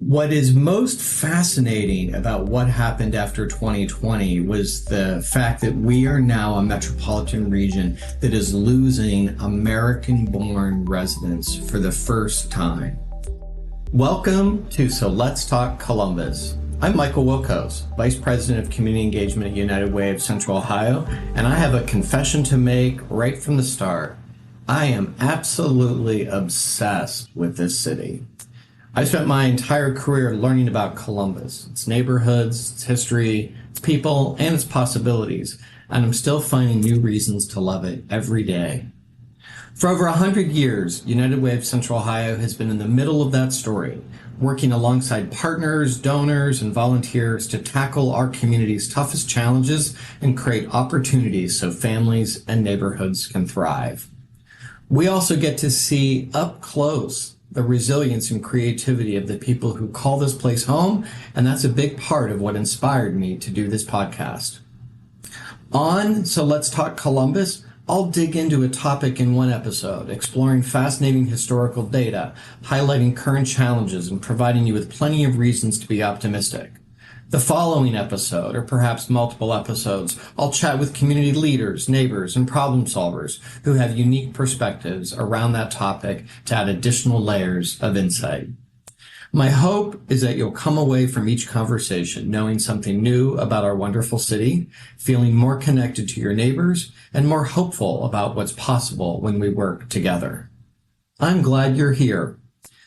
What is most fascinating about what happened after 2020 was the fact that we are now a metropolitan region that is losing American-born residents for the first time. Welcome to So Let's Talk Columbus. I'm Michael Wilkos, Vice President of Community Engagement at United Way of Central Ohio, and I have a confession to make right from the start. I am absolutely obsessed with this city. I spent my entire career learning about Columbus, its neighborhoods, its history, its people, and its possibilities, and I'm still finding new reasons to love it every day. For over 100 years, United Way of Central Ohio has been in the middle of that story, working alongside partners, donors, and volunteers to tackle our community's toughest challenges and create opportunities so families and neighborhoods can thrive. We also get to see up close the resilience and creativity of the people who call this place home, and that's a big part of what inspired me to do this podcast. So Let's Talk Columbus, I'll dig into a topic in one episode, exploring fascinating historical data, highlighting current challenges, and providing you with plenty of reasons to be optimistic. The following episode, or perhaps multiple episodes, I'll chat with community leaders, neighbors, and problem solvers who have unique perspectives around that topic to add additional layers of insight. My hope is that you'll come away from each conversation knowing something new about our wonderful city, feeling more connected to your neighbors, and more hopeful about what's possible when we work together. I'm glad you're here.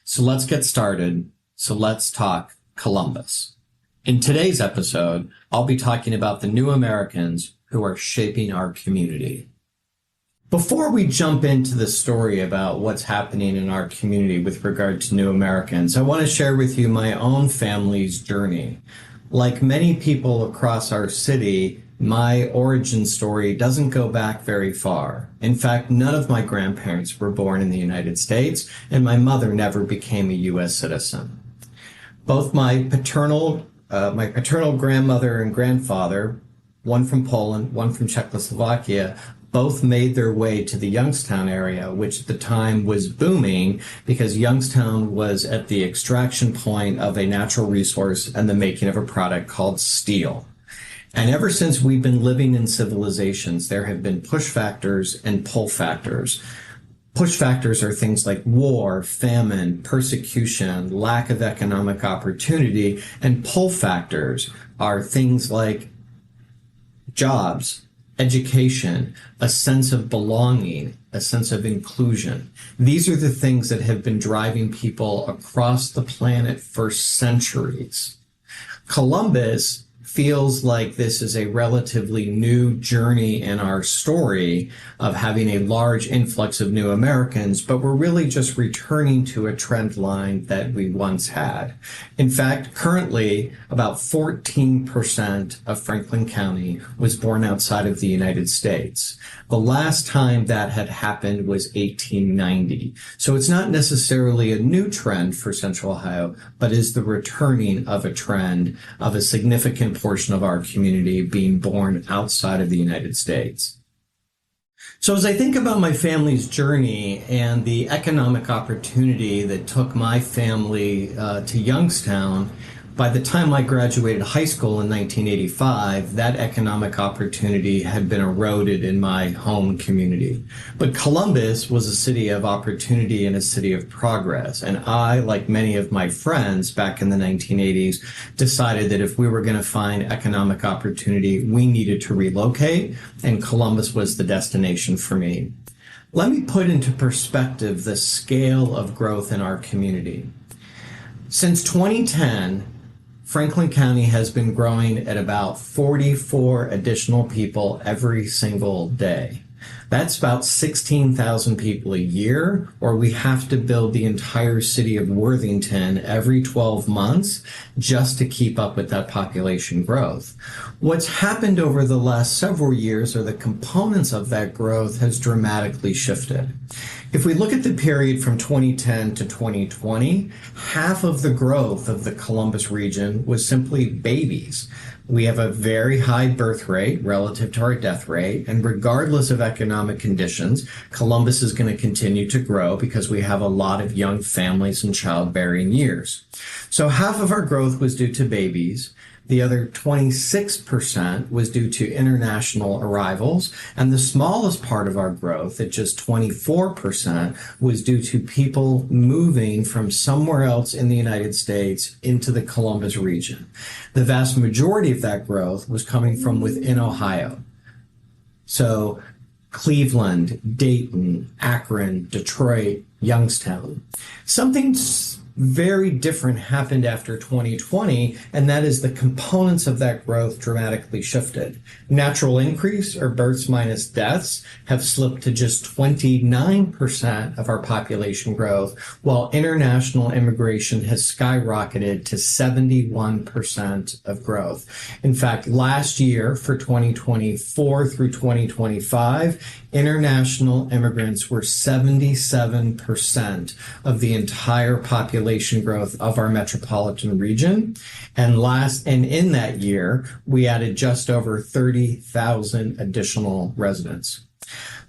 So let's get started. So let's talk Columbus. In today's episode, I'll be talking about the new Americans who are shaping our community. Before we jump into the story about what's happening in our community with regard to new Americans, I want to share with you my own family's journey. Like many people across our city, my origin story doesn't go back very far. In fact, none of my grandparents were born in the United States, and my mother never became a U.S. citizen. Both my paternal grandmother and grandfather, one from Poland, one from Czechoslovakia, both made their way to the Youngstown area, which at the time was booming because Youngstown was at the extraction point of a natural resource and the making of a product called steel. And ever since we've been living in civilizations, there have been push factors and pull factors. Push factors are things like war, famine, persecution, lack of economic opportunity, and pull factors are things like jobs, education, a sense of belonging, a sense of inclusion. These are the things that have been driving people across the planet for centuries. Columbus feels like this is a relatively new journey in our story of having a large influx of new Americans, but we're really just returning to a trend line that we once had. In fact, currently, about 14% of Franklin County was born outside of the United States. The last time that had happened was 1890. So it's not necessarily a new trend for Central Ohio, but is the returning of a trend of a significant portion of our community being born outside of the United States. So as I think about my family's journey and the economic opportunity that took my family to Youngstown, by the time I graduated high school in 1985, that economic opportunity had been eroded in my home community. But Columbus was a city of opportunity and a city of progress. And I, like many of my friends back in the 1980s, decided that if we were going to find economic opportunity, we needed to relocate, and Columbus was the destination for me. Let me put into perspective the scale of growth in our community. Since 2010, Franklin County has been growing at about 44 additional people every single day. That's about 16,000 people a year, or we have to build the entire city of Worthington every 12 months just to keep up with that population growth. What's happened over the last several years are the components of that growth has dramatically shifted. If we look at the period from 2010 to 2020, half of the growth of the Columbus region was simply babies. We have a very high birth rate relative to our death rate, and regardless of economic conditions, Columbus is going to continue to grow because we have a lot of young families and childbearing years. So half of our growth was due to babies. The other 26% was due to international arrivals, and the smallest part of our growth, at just 24%, was due to people moving from somewhere else in the United States into the Columbus region. The vast majority of that growth was coming from within Ohio. So Cleveland, Dayton, Akron, Detroit, Youngstown. Something very different happened after 2020, and that is the components of that growth dramatically shifted. Natural increase, or births minus deaths, have slipped to just 29% of our population growth, while international immigration has skyrocketed to 71% of growth. In fact, last year, for 2024 through 2025, international immigrants were 77% of the entire population growth of our metropolitan region. And in that year, we added just over 30,000 additional residents.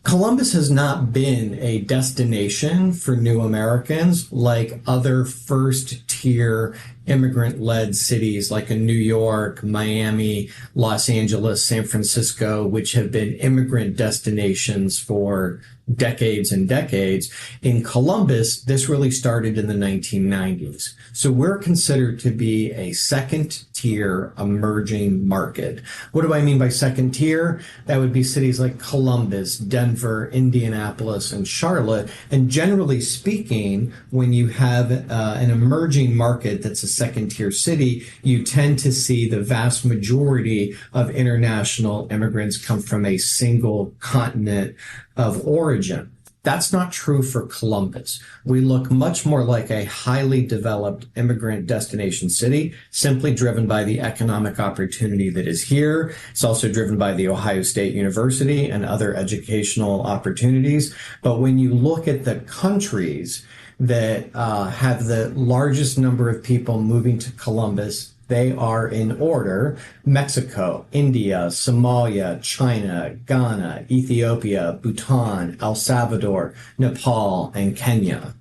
Columbus has not been a destination for new Americans like other first-tier immigrant-led cities like New York, Miami, Los Angeles, San Francisco, which have been immigrant destinations for decades and decades. In Columbus, this really started in the 1990s. So we're considered to be a second-tier emerging market. What do I mean by second tier? That would be cities like Columbus, Denver, Indianapolis, and Charlotte. And generally speaking, when you have an emerging market that's a second-tier city, you tend to see the vast majority of international immigrants come from a single continent of origin. That's not true for Columbus. We look much more like a highly developed immigrant destination city, simply driven by the economic opportunity that is here. It's also driven by the Ohio State University and other educational opportunities. But when you look at the countries that have the largest number of people moving to Columbus, they are in order: Mexico, India, Somalia, China, Ghana, Ethiopia, Bhutan, El Salvador, Nepal, and Kenya.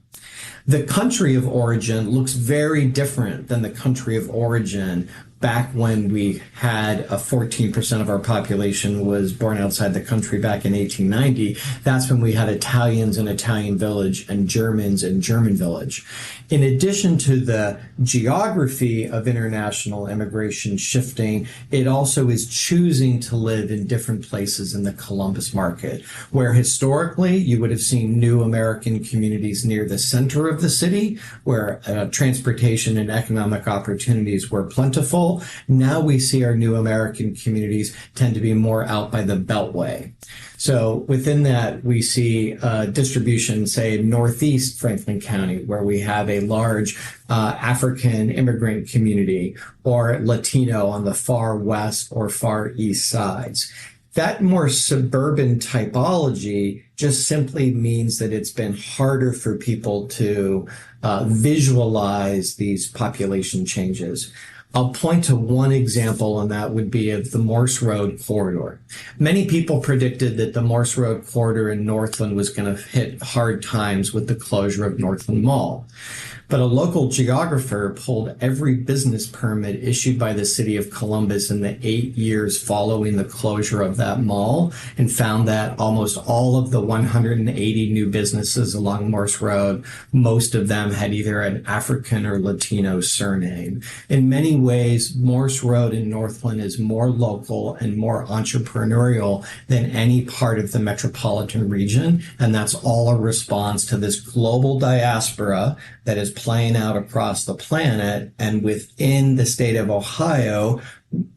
The country of origin looks very different than the country of origin back when we had 14% of our population was born outside the country back in 1890. That's when we had Italians in Italian Village and Germans in German Village. In addition to the geography of international immigration shifting, it also is choosing to live in different places in the Columbus market, where historically you would have seen new American communities near the center of the city, where transportation and economic opportunities were plentiful. Now we see our new American communities tend to be more out by the Beltway. So within that, we see distribution, say, in Northeast Franklin County, where we have a large African immigrant community, or Latino on the far west or far east sides. That more suburban typology just simply means that it's been harder for people to visualize these population changes. I'll point to one example, and that would be of the Morse Road corridor. Many people predicted that the Morse Road corridor in Northland was going to hit hard times with the closure of Northland Mall. But a local geographer pulled every business permit issued by the city of Columbus in the 8 years following the closure of that mall and found that almost all of the 180 new businesses along Morse Road, most of them had either an African or Latino surname. In many ways, Morse Road in Northland is more local and more entrepreneurial than any part of the metropolitan region, and that's all a response to this global diaspora that is playing out across the planet. And within the state of Ohio,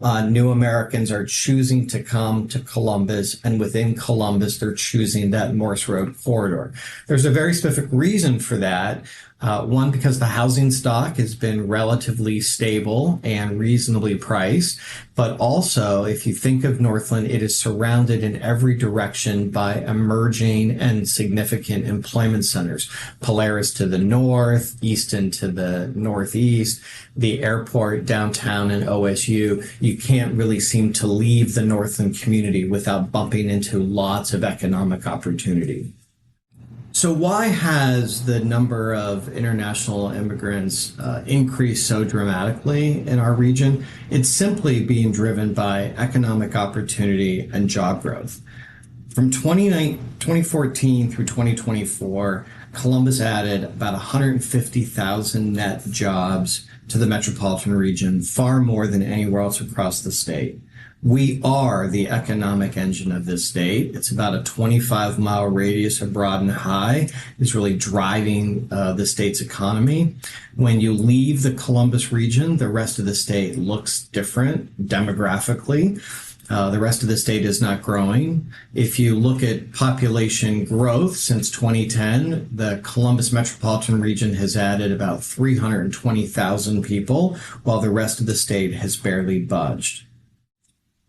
new Americans are choosing to come to Columbus, and within Columbus, they're choosing that Morse Road corridor. There's a very specific reason for that. One, because the housing stock has been relatively stable and reasonably priced. But also, if you think of Northland, it is surrounded in every direction by emerging and significant employment centers. Polaris to the north, Easton to the northeast, the airport downtown and OSU. You can't really seem to leave the Northland community without bumping into lots of economic opportunity. So why has the number of international immigrants increased so dramatically in our region? It's simply being driven by economic opportunity and job growth. From 2014 through 2024, Columbus added about 150,000 net jobs to the metropolitan region, far more than anywhere else across the state. We are the economic engine of this state. It's about a 25-mile radius of Broad and High. It's really driving the state's economy. When you leave the Columbus region, the rest of the state looks different demographically. The rest of the state is not growing. If you look at population growth since 2010, the Columbus metropolitan region has added about 320,000 people, while the rest of the state has barely budged.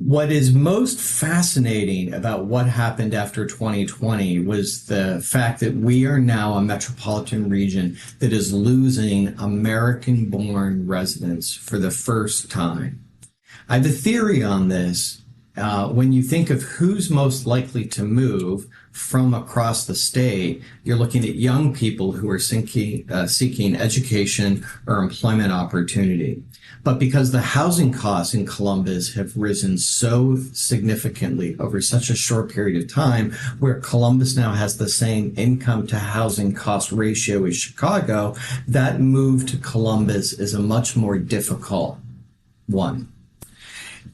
What is most fascinating about what happened after 2020 was the fact that we are now a metropolitan region that is losing American-born residents for the first time. I have a theory on this. When you think of who's most likely to move from across the state, you're looking at young people who are seeking education or employment opportunity. But because the housing costs in Columbus have risen so significantly over such a short period of time, where Columbus now has the same income to housing cost ratio as Chicago, that move to Columbus is a much more difficult one.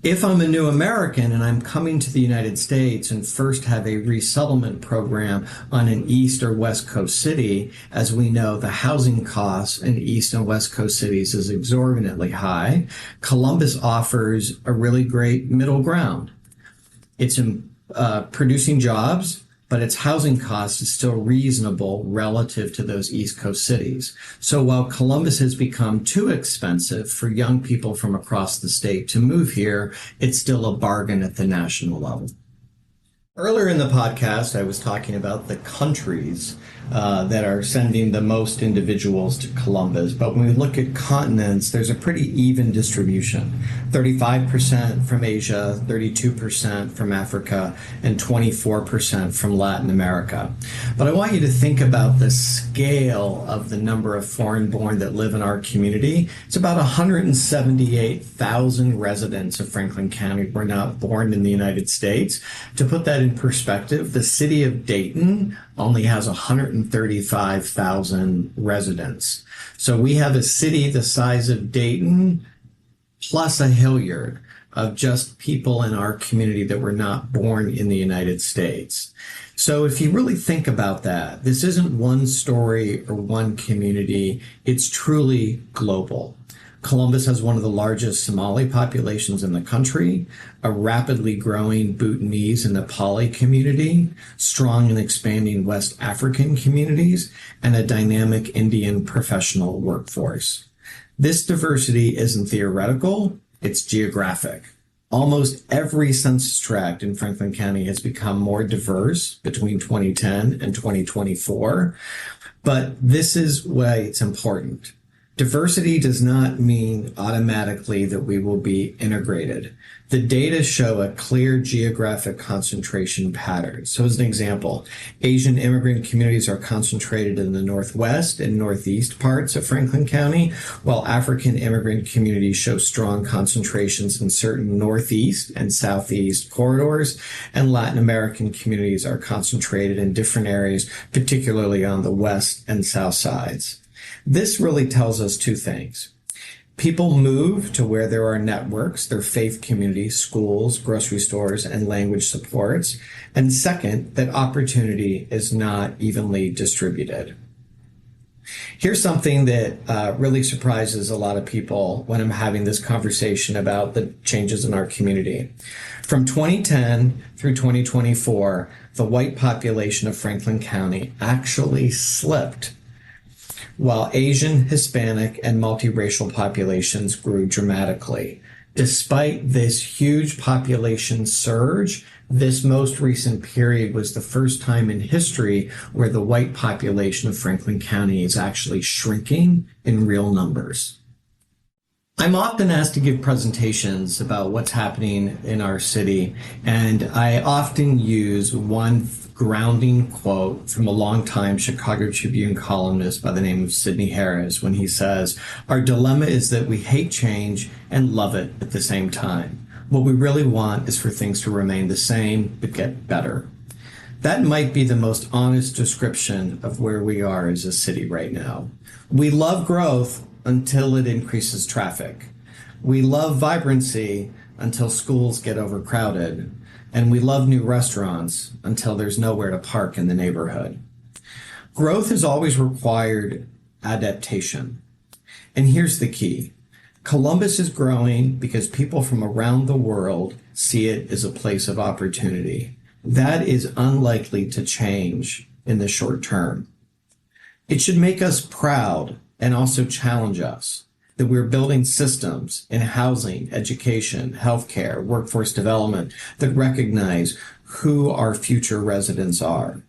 If I'm a new American and I'm coming to the United States and first have a resettlement program on an East or West Coast city, as we know, the housing costs in East and West Coast cities is exorbitantly high. Columbus offers a really great middle ground. It's producing jobs, but its housing cost is still reasonable relative to those East Coast cities. So while Columbus has become too expensive for young people from across the state to move here, it's still a bargain at the national level. Earlier in the podcast, I was talking about the countries that are sending the most individuals to Columbus. But when we look at continents, there's a pretty even distribution. 35% from Asia, 32% from Africa, and 24% from Latin America. But I want you to think about the scale of the number of foreign-born that live in our community. It's about 178,000 residents of Franklin County were not born in the United States. To put that in perspective, the city of Dayton only has 135,000 residents. So we have a city the size of Dayton plus a Hilliard of just people in our community that were not born in the United States. So if you really think about that, this isn't one story or one community. It's truly global. Columbus has one of the largest Somali populations in the country, a rapidly growing Bhutanese and Nepali community, strong and expanding West African communities, and a dynamic Indian professional workforce. This diversity isn't theoretical, it's geographic. Almost every census tract in Franklin County has become more diverse between 2010 and 2024, but this is why it's important. Diversity does not mean automatically that we will be integrated. The data show a clear geographic concentration pattern. So as an example, Asian immigrant communities are concentrated in the northwest and northeast parts of Franklin County, while African immigrant communities show strong concentrations in certain northeast and southeast corridors, and Latin American communities are concentrated in different areas, particularly on the west and south sides. This really tells us two things. People move to where there are networks, their faith communities, schools, grocery stores, and language supports. And second, that opportunity is not evenly distributed. Here's something that really surprises a lot of people when I'm having this conversation about the changes in our community. From 2010 through 2024, the white population of Franklin County actually slipped while Asian, Hispanic, and multiracial populations grew dramatically. Despite this huge population surge, this most recent period was the first time in history where the white population of Franklin County is actually shrinking in real numbers. I'm often asked to give presentations about what's happening in our city, and I often use one grounding quote from a longtime Chicago Tribune columnist by the name of Sidney Harris when he says, "Our dilemma is that we hate change and love it at the same time. What we really want is for things to remain the same but get better." That might be the most honest description of where we are as a city right now. We love growth until it increases traffic. We love vibrancy until schools get overcrowded. And we love new restaurants until there's nowhere to park in the neighborhood. Growth has always required adaptation. And here's the key. Columbus is growing because people from around the world see it as a place of opportunity. That is unlikely to change in the short term. It should make us proud and also challenge us that we're building systems in housing, education, healthcare, workforce development that recognize who our future residents are.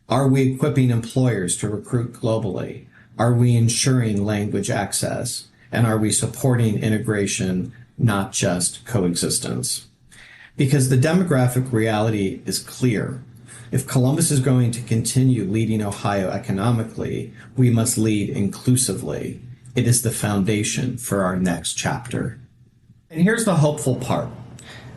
Are we equipping employers to recruit globally? Are we ensuring language access? And are we supporting integration, not just coexistence? Because the demographic reality is clear. If Columbus is going to continue leading Ohio economically, we must lead inclusively. It is the foundation for our next chapter. And here's the hopeful part.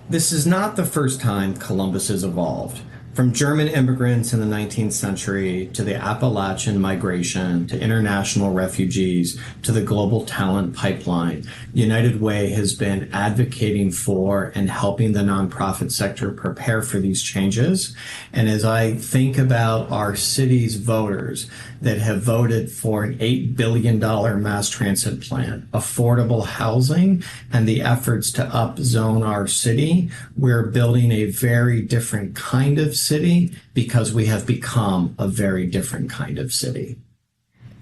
This is not the first time Columbus has evolved. From German immigrants in the 19th century to the Appalachian migration to international refugees to the global talent pipeline, United Way has been advocating for and helping the nonprofit sector prepare for these changes. And as I think about our city's voters that have voted for an $8 billion mass transit plan, affordable housing, and the efforts to upzone our city, we're building a very different kind of city because we have become a very different kind of city.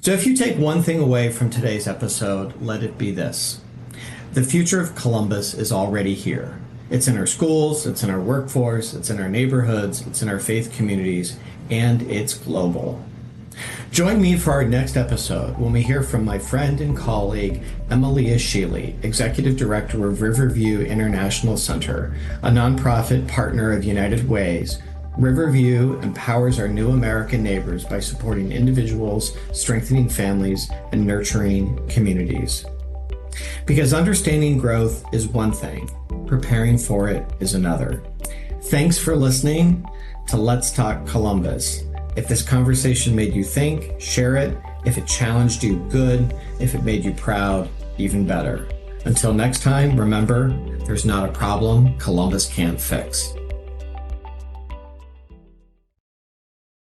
So if you take one thing away from today's episode, let it be this. The future of Columbus is already here. It's in our schools, it's in our workforce, it's in our neighborhoods, it's in our faith communities, and it's global. Join me for our next episode when we hear from my friend and colleague, Emilia Sheely, Executive Director of Riverview International Center, a nonprofit partner of United Ways. Riverview empowers our new American neighbors by supporting individuals, strengthening families, and nurturing communities. Because understanding growth is one thing, preparing for it is another. Thanks for listening to Let's Talk Columbus. If this conversation made you think, share it. If it challenged you, good. If it made you proud, even better. Until next time, remember, there's not a problem Columbus can't fix.